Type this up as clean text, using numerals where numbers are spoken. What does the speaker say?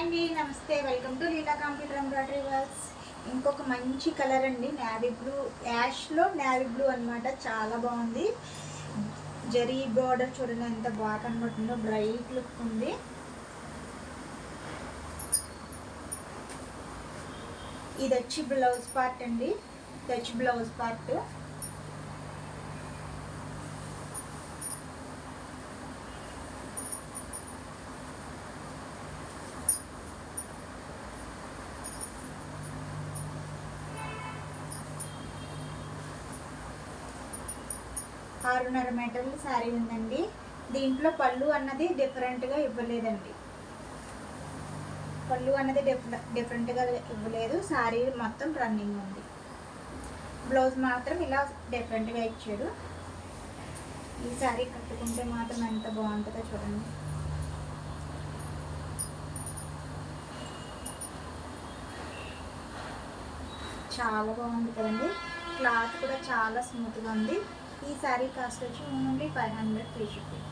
అండి నమస్తే welcome to Leela computer embroidery works. ఇంకొక మంచి కలర్ అండి, నేవీ బ్లూ, యాష్లో నేవీ బ్లూ అనమాట. చాలా బాగుంది. జరీ బార్డర్ చూడండి ఎంత బాగా కనబడుతుందో, బ్రైట్ లుక్ ఉంది. ఇది వచ్చి బ్లౌజ్ పార్ట్ అండి, ఇది వచ్చి బ్లౌజ్ పార్ట్. ఆరున్నర మీటర్ల శారీ ఉందండి. దీంట్లో పళ్ళు అన్నది డిఫరెంట్గా ఇవ్వలేదండి. పళ్ళు అన్నది డిఫరెంట్గా ఇవ్వలేదు. శారీ మొత్తం రన్నింగ్ ఉంది. బ్లౌజ్ మాత్రం ఇలా డిఫరెంట్గా ఇచ్చాడు. ఈ శారీ కట్టుకుంటే మాత్రం ఎంత బాగుంటుందో చూడండి. చాలా బాగుంది కదండి. క్లాత్ కూడా చాలా స్మూత్గా ఉంది. ఈ శారీ కాస్ట్ వచ్చి ఓన్లీ 500 ఫ్రీ షిప్పింగ్.